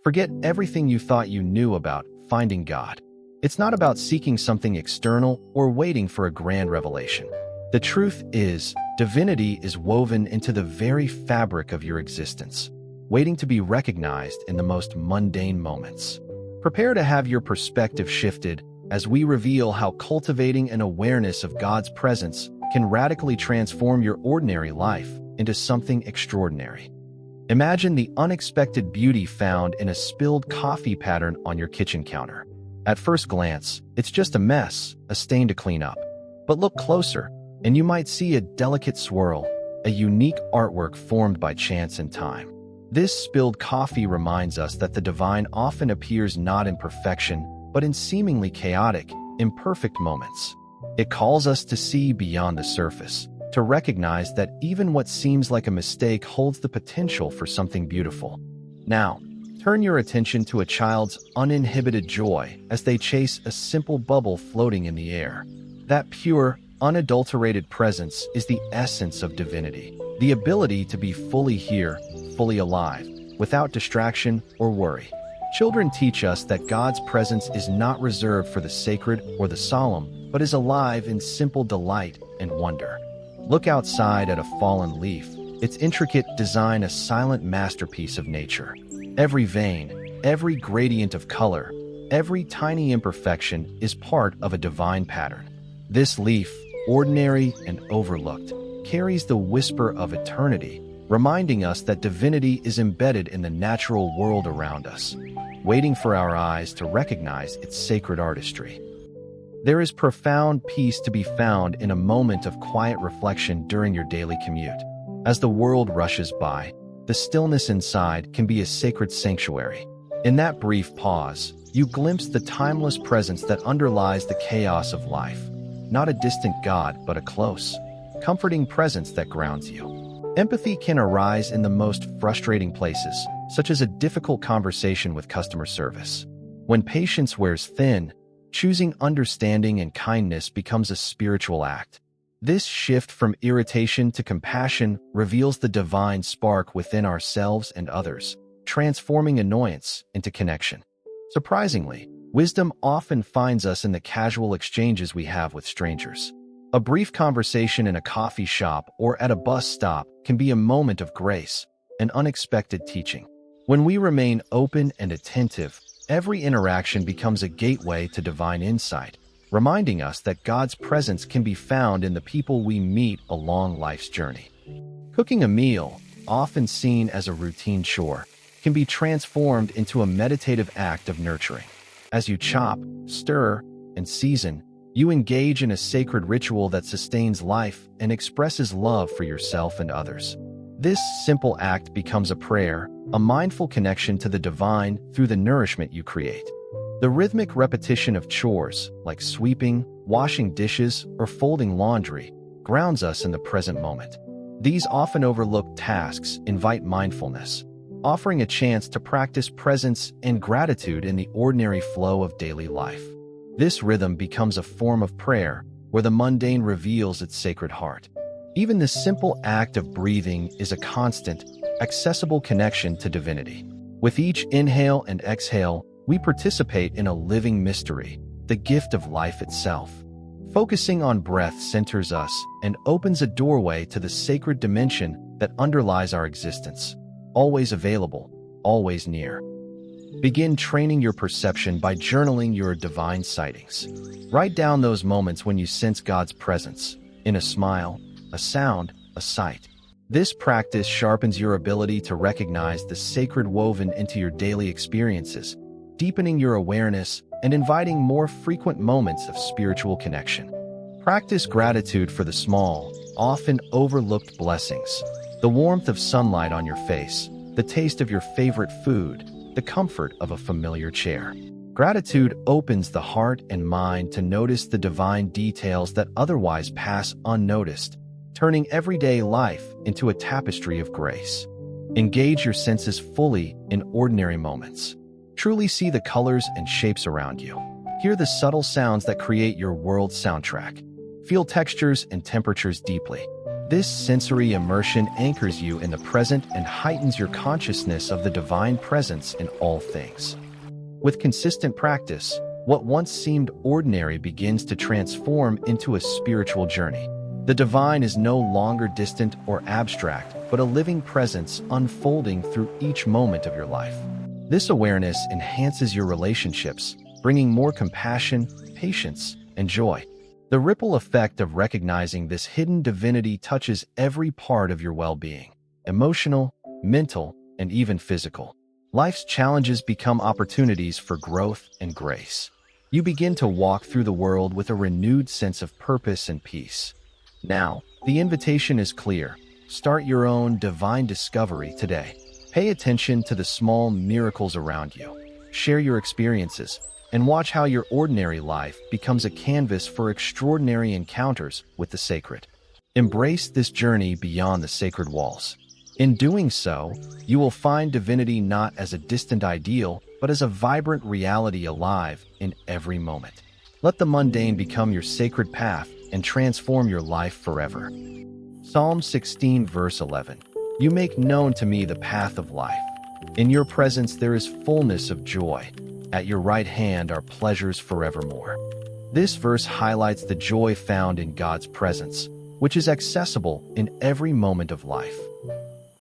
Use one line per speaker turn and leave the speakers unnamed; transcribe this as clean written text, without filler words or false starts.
Forget everything you thought you knew about finding God. It's not about seeking something external or waiting for a grand revelation. The truth is, divinity is woven into the very fabric of your existence, waiting to be recognized in the most mundane moments. Prepare to have your perspective shifted as we reveal how cultivating an awareness of God's presence can radically transform your ordinary life into something extraordinary. Imagine the unexpected beauty found in a spilled coffee pattern on your kitchen counter. At first glance, it's just a mess, a stain to clean up. But look closer, and you might see a delicate swirl, a unique artwork formed by chance and time. This spilled coffee reminds us that the divine often appears not in perfection, but in seemingly chaotic, imperfect moments. It calls us to see beyond the surface, to recognize that even what seems like a mistake holds the potential for something beautiful. Now, turn your attention to a child's uninhibited joy as they chase a simple bubble floating in the air. That pure, unadulterated presence is the essence of divinity, the ability to be fully here, fully alive, without distraction or worry. Children teach us that God's presence is not reserved for the sacred or the solemn, but is alive in simple delight and wonder. Look outside at a fallen leaf, its intricate design a silent masterpiece of nature. Every vein, every gradient of color, every tiny imperfection is part of a divine pattern. This leaf, ordinary and overlooked, carries the whisper of eternity, reminding us that divinity is embedded in the natural world around us, waiting for our eyes to recognize its sacred artistry. There is profound peace to be found in a moment of quiet reflection during your daily commute. As the world rushes by, the stillness inside can be a sacred sanctuary. In that brief pause, you glimpse the timeless presence that underlies the chaos of life. Not a distant God, but a close, comforting presence that grounds you. Empathy can arise in the most frustrating places, such as a difficult conversation with customer service. When patience wears thin, choosing understanding and kindness becomes a spiritual act. This shift from irritation to compassion reveals the divine spark within ourselves and others, transforming annoyance into connection. Surprisingly, wisdom often finds us in the casual exchanges we have with strangers. A brief conversation in a coffee shop or at a bus stop can be a moment of grace, an unexpected teaching. When we remain open and attentive, every interaction becomes a gateway to divine insight, reminding us that God's presence can be found in the people we meet along life's journey. Cooking a meal, often seen as a routine chore, can be transformed into a meditative act of nurturing. As you chop, stir, and season, you engage in a sacred ritual that sustains life and expresses love for yourself and others. This simple act becomes a prayer, a mindful connection to the divine through the nourishment you create. The rhythmic repetition of chores, like sweeping, washing dishes, or folding laundry, grounds us in the present moment. These often overlooked tasks invite mindfulness, offering a chance to practice presence and gratitude in the ordinary flow of daily life. This rhythm becomes a form of prayer, where the mundane reveals its sacred heart. Even the simple act of breathing is a constant, accessible connection to divinity. With each inhale and exhale, we participate in a living mystery, the gift of life itself. Focusing on breath centers us and opens a doorway to the sacred dimension that underlies our existence. Always available, always near. Begin training your perception by journaling your divine sightings. Write down those moments when you sense God's presence, in a smile, a sound, a sight. This practice sharpens your ability to recognize the sacred woven into your daily experiences, deepening your awareness and inviting more frequent moments of spiritual connection. Practice gratitude for the small, often overlooked blessings, the warmth of sunlight on your face, the taste of your favorite food, the comfort of a familiar chair. Gratitude opens the heart and mind to notice the divine details that otherwise pass unnoticed, turning everyday life into a tapestry of grace. Engage your senses fully in ordinary moments. Truly see the colors and shapes around you. Hear the subtle sounds that create your world's soundtrack. Feel textures and temperatures deeply. This sensory immersion anchors you in the present and heightens your consciousness of the divine presence in all things. With consistent practice, what once seemed ordinary begins to transform into a spiritual journey. The divine is no longer distant or abstract, but a living presence unfolding through each moment of your life. This awareness enhances your relationships, bringing more compassion, patience, and joy. The ripple effect of recognizing this hidden divinity touches every part of your well-being: emotional, mental, and even physical. Life's challenges become opportunities for growth and grace. You begin to walk through the world with a renewed sense of purpose and peace. Now, the invitation is clear. Start your own divine discovery today. Pay attention to the small miracles around you. Share your experiences, and watch how your ordinary life becomes a canvas for extraordinary encounters with the sacred. Embrace this journey beyond the sacred walls. In doing so, you will find divinity not as a distant ideal, but as a vibrant reality alive in every moment. Let the mundane become your sacred path and transform your life forever. Psalm 16, verse 11. You make known to me the path of life. In your presence there is fullness of joy. At your right hand are pleasures forevermore. This verse highlights the joy found in God's presence, which is accessible in every moment of life.